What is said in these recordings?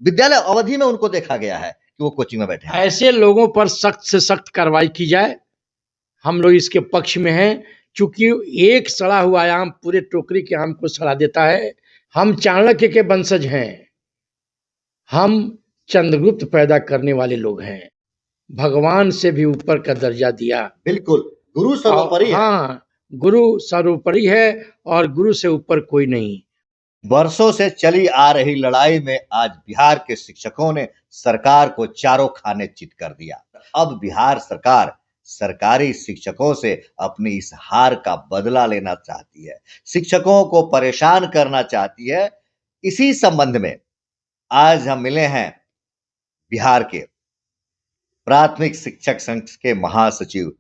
विद्यालय अवधि में उनको देखा गया है कि वो कोचिंग में बैठे हैं। ऐसे लोगों पर सख्त से सख्त कार्रवाई की जाए, हम लोग इसके पक्ष में हैं। चूंकि एक सड़ा हुआ आम पूरे टोकरी के आम को सड़ा देता है। हम चाणक्य के वंशज हैं, हम चंद्रगुप्त पैदा करने वाले लोग हैं। भगवान से भी ऊपर का दर्जा दिया। बिल्कुल, गुरु सर्वोपरि है। हाँ, गुरु सर्वोपरि है और गुरु से ऊपर कोई नहीं। वर्षों से चली आ रही लड़ाई में आज बिहार के शिक्षकों ने सरकार को चारों खाने चित कर दिया। अब बिहार सरकार सरकारी शिक्षकों से अपनी इस हार का बदला लेना चाहती है, शिक्षकों को परेशान करना चाहती है। इसी संबंध में आज हम मिले हैं बिहार के प्राथमिक शिक्षक संघ के महासचिव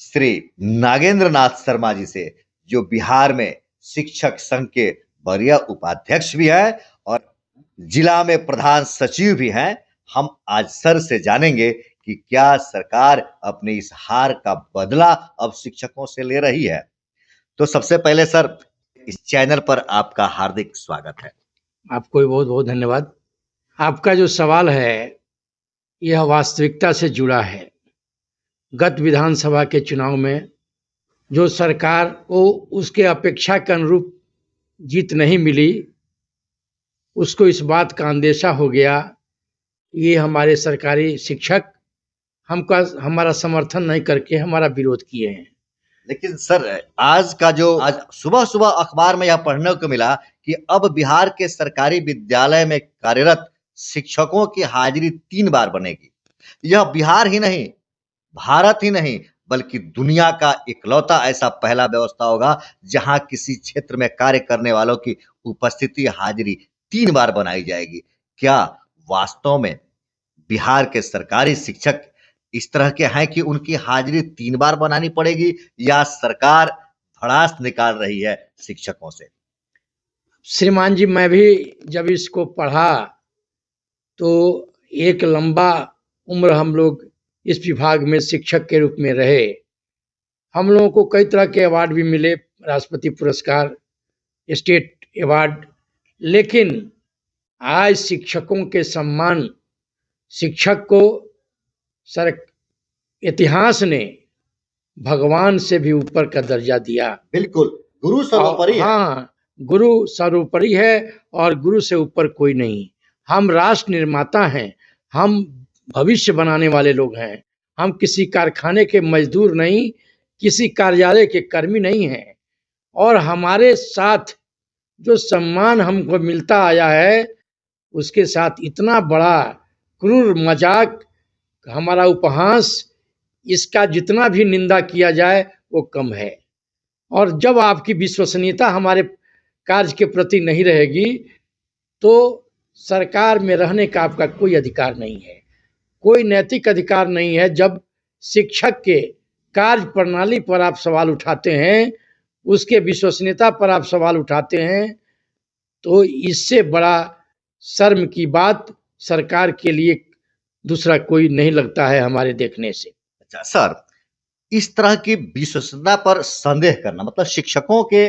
श्री नागेंद्र नाथ शर्मा जी से, जो बिहार में शिक्षक संघ के वरीय उपाध्यक्ष भी हैं और जिला में प्रधान सचिव भी हैं। हम आज सर से जानेंगे कि क्या सरकार अपनी इस हार का बदला अब शिक्षकों से ले रही है। तो सबसे पहले सर, इस चैनल पर आपका हार्दिक स्वागत है। आपको बहुत बहुत धन्यवाद। आपका जो सवाल है यह वास्तविकता से जुड़ा है। गत विधानसभा के चुनाव में जो सरकार को उसके अपेक्षा के अनुरूप जीत नहीं मिली, उसको इस बात का अंदेशा हो गया ये हमारे सरकारी शिक्षक हमारा समर्थन नहीं करके हमारा विरोध किए हैं। लेकिन सर, आज सुबह सुबह अखबार में यह पढ़ने को मिला कि अब बिहार के सरकारी विद्यालय में कार्यरत शिक्षकों की हाजिरी 3 बार बनेगी। यह बिहार ही नहीं, भारत ही नहीं, बल्कि दुनिया का इकलौता ऐसा पहला व्यवस्था होगा जहां किसी क्षेत्र में कार्य करने वालों की उपस्थिति हाजिरी 3 बार बनाई जाएगी। क्या वास्तव में बिहार के सरकारी शिक्षक इस तरह के हैं कि उनकी हाजिरी 3 बार बनानी पड़ेगी, या सरकार भड़ास निकाल रही है शिक्षकों से? श्रीमान जी, मैं भी जब इसको पढ़ा तो एक लंबा उम्र हम लोग इस विभाग में शिक्षक के रूप में रहे। हम लोगों को कई तरह के अवार्ड भी मिले, राष्ट्रपति पुरस्कार, स्टेट अवार्ड, लेकिन आज शिक्षकों के सम्मान, शिक्षक को इतिहास ने भगवान से भी ऊपर का दर्जा दिया। बिल्कुल, गुरु सर्वोपरि है। हाँ, गुरु सर्वोपरि है और गुरु से ऊपर कोई नहीं। हम राष्ट्र निर्माता हैं, हम भविष्य बनाने वाले लोग हैं। हम किसी कारखाने के मजदूर नहीं, किसी कार्यालय के कर्मी नहीं हैं। और हमारे साथ जो सम्मान हमको मिलता आया है, उसके साथ इतना बड़ा क्रूर मजाक, हमारा उपहास, इसका जितना भी निंदा किया जाए वो कम है। और जब आपकी विश्वसनीयता हमारे कार्य के प्रति नहीं रहेगी तो सरकार में रहने का आपका कोई अधिकार नहीं है, कोई नैतिक अधिकार नहीं है। जब शिक्षक के कार्य प्रणाली पर आप सवाल उठाते हैं, उसके विश्वसनीयता पर आप सवाल उठाते हैं, तो इससे बड़ा शर्म की बात सरकार के लिए दूसरा कोई नहीं लगता है हमारे देखने से। अच्छा सर, इस तरह की विश्वसनीयता पर संदेह करना मतलब शिक्षकों के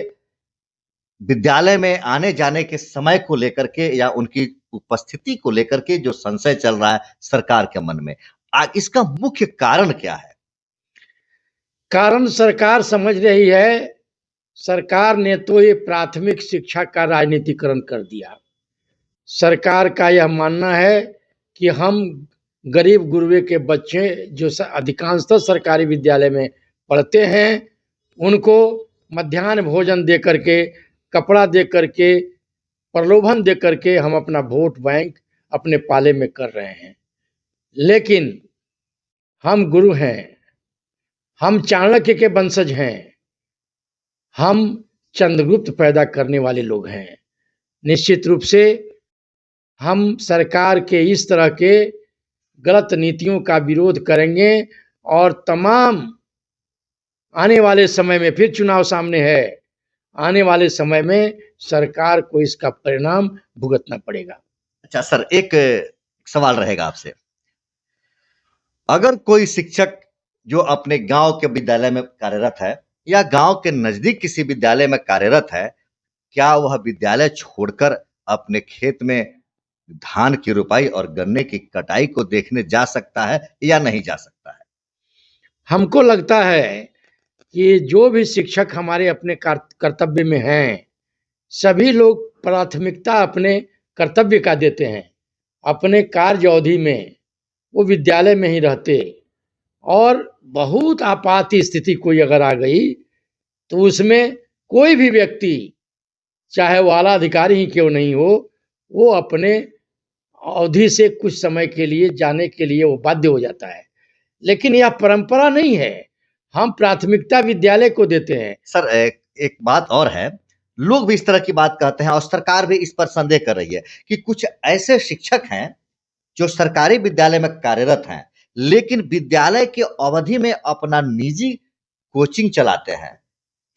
विद्यालय में आने जाने के समय को लेकर के या उनकी उपस्थिति को लेकर के जो संशय चल रहा है सरकार के मन में, इसका मुख्य कारण क्या है? कारण सरकार समझ रही है, सरकार ने तो ये प्राथमिक शिक्षा का राजनीतिकरण कर दिया। सरकार का यह मानना है कि हम गरीब गुरबे के बच्चे जो अधिकांशतः सरकारी विद्यालय में पढ़ते हैं, उनको मध्याह्न भोजन दे करके, कपड़ा दे करके, प्रलोभन दे करके हम अपना वोट बैंक अपने पाले में कर रहे हैं। लेकिन हम गुरु हैं, हम चाणक्य के वंशज हैं, हम चंद्रगुप्त पैदा करने वाले लोग हैं। निश्चित रूप से हम सरकार के इस तरह के गलत नीतियों का विरोध करेंगे और तमाम आने वाले समय में, फिर चुनाव सामने है, आने वाले समय में सरकार को इसका परिणाम भुगतना पड़ेगा। अच्छा सर, एक सवाल रहेगा आपसे। अगर कोई शिक्षक जो अपने गांव के विद्यालय में कार्यरत है या गांव के नजदीक किसी विद्यालय में कार्यरत है, क्या वह विद्यालय छोड़कर अपने खेत में धान की रुपाई और गन्ने की कटाई को देखने जा सकता है या नहीं जा सकता है? हमको लगता है कि जो भी शिक्षक हमारे अपने कर्तव्य में हैं, सभी लोग प्राथमिकता अपने कर्तव्य का देते हैं। अपने कार्य अवधि में वो विद्यालय में ही रहते, और बहुत आपात स्थिति कोई अगर आ गई तो उसमें कोई भी व्यक्ति, चाहे वो आला अधिकारी ही क्यों नहीं हो, वो अपने अवधि से कुछ समय के लिए जाने के लिए वो बाध्य हो जाता है। लेकिन यह परंपरा नहीं है, हम प्राथमिकता विद्यालय को देते हैं। सर, एक बात और है, लोग भी इस तरह की बात कहते हैं और सरकार भी इस पर संदेह कर रही है कि कुछ ऐसे शिक्षक हैं जो सरकारी विद्यालय में कार्यरत हैं, लेकिन विद्यालय की अवधि में अपना निजी कोचिंग चलाते हैं।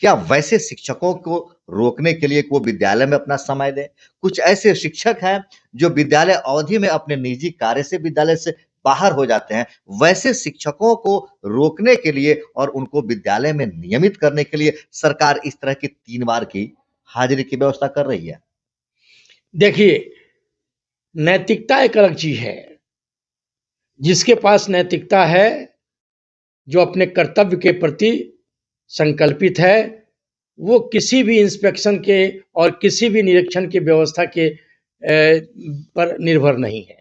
क्या वैसे शिक्षकों को रोकने के लिए वो विद्यालय में अपना समय दें? कुछ ऐसे शिक्षक हैं जो विद्यालय अवधि में अपने निजी कार्य से विद्यालय से बाहर हो जाते हैं। वैसे शिक्षकों को रोकने के लिए और उनको विद्यालय में नियमित करने के लिए सरकार इस तरह की 3 बार की हाजिरी की व्यवस्था कर रही है। देखिए, नैतिकता एक अलग चीज है। जिसके पास नैतिकता है, जो अपने कर्तव्य के प्रति संकल्पित है, वो किसी भी इंस्पेक्शन के और किसी भी निरीक्षण की व्यवस्था के पर निर्भर नहीं है।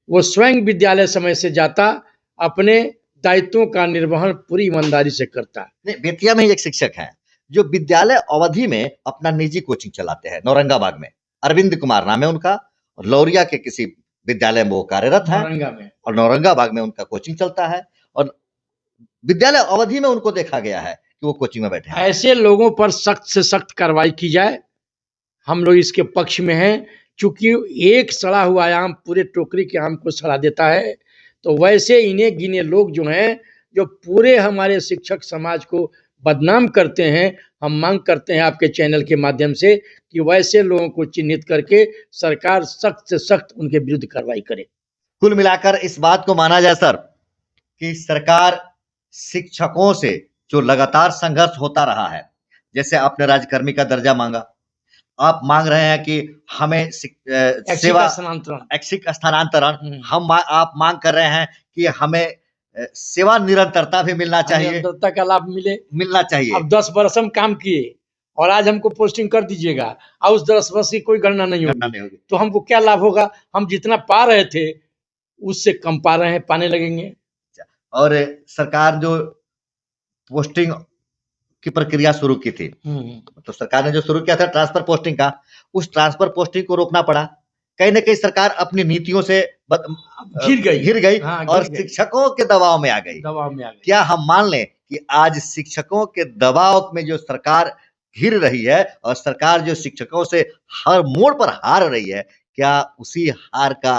वो स्वयं विद्यालय समय से जाता, अपने दायित्वों का निर्वहन पूरी ईमानदारी से करता। नहीं, बेतिया में ही एक शिक्षक हैं जो विद्यालय अवधि में अपना निजी कोचिंग चलाते हैं नौरंगाबाद में। अरविंद कुमार नाम है उनका, और लौरिया के किसी विद्यालय में वो कार्यरत है और नौरंगाबाद में उनका कोचिंग चलता है, और विद्यालय अवधि में उनको देखा गया है कि वो कोचिंग में बैठे हैं। ऐसे लोगों पर सख्त से सख्त कार्रवाई की जाए, हम लोग इसके पक्ष में हैं। चूंकि एक सड़ा हुआ आम पूरे टोकरी के आम को सड़ा देता है, तो वैसे इन्हें गिने लोग जो हैं, जो पूरे हमारे शिक्षक समाज को बदनाम करते हैं, हम मांग करते हैं आपके चैनल के माध्यम से कि वैसे लोगों को चिन्हित करके सरकार सख्त से सख्त उनके विरुद्ध कार्रवाई करे। कुल मिलाकर इस बात को माना जाए सर कि सरकार शिक्षकों से जो लगातार संघर्ष होता रहा है, जैसे आपने राज्यकर्मी का दर्जा मांगा, आप मांग रहे हैं कि हमें सेवा ऐच्छिक स्थानांतरण, आप मांग कर रहे हैं कि हमें सेवा निरंतरता भी मिलना चाहिए, निरंतरता का लाभ मिलना चाहिए। अब 10 वर्ष हम काम किए और आज हमको पोस्टिंग कर दीजिएगा और उस 10 वर्ष की कोई गणना नहीं होगी, तो हमको क्या लाभ होगा? हम जितना पा रहे थे उससे कम पा रहे हैं, पाने लगेंगे। और सरकार जो पोस्टिंग की प्रक्रिया शुरू की थी, तो सरकार ने जो शुरू किया था ट्रांसफर पोस्टिंग का, उस ट्रांसफर पोस्टिंग को रोकना पड़ा। कहीं न कहीं सरकार अपनी नीतियों से घिर गई और शिक्षकों के दबाव में आ गई। क्या हम मान लें कि आज शिक्षकों के दबाव में जो सरकार घिर रही है और सरकार जो शिक्षकों से हर मोड़ पर हार रही है, क्या उसी हार का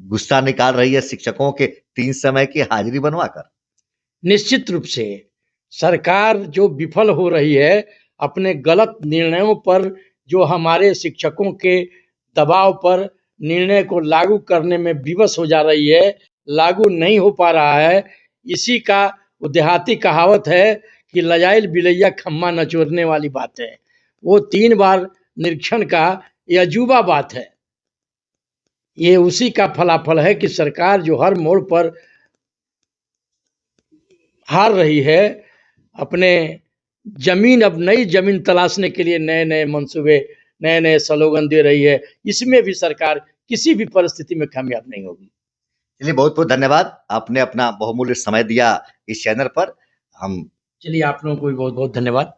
गुस्सा निकाल रही है शिक्षकों के 3 समय की हाजिरी बनवाकर? निश्चित रूप से सरकार जो विफल हो रही है अपने गलत निर्णयों पर, जो हमारे शिक्षकों के दबाव पर निर्णय को लागू करने में विवश हो जा रही है, लागू नहीं हो पा रहा है। इसी का देहाती कहावत है कि लजाइल बिलैया खम्मा नचोरने वाली बात है। वो 3 बार निरीक्षण का यह अजूबा बात है। ये उसी का फलाफल है कि सरकार जो हर मोड़ पर हार रही है, अपने जमीन, अब नई जमीन तलाशने के लिए नए नए मंसूबे, नए नए स्लोगन दे रही है। इसमें भी सरकार किसी भी परिस्थिति में कामयाब नहीं होगी। चलिए, बहुत बहुत धन्यवाद, आपने अपना बहुमूल्य समय दिया इस चैनल पर। चलिए, आप लोगों को भी बहुत बहुत धन्यवाद।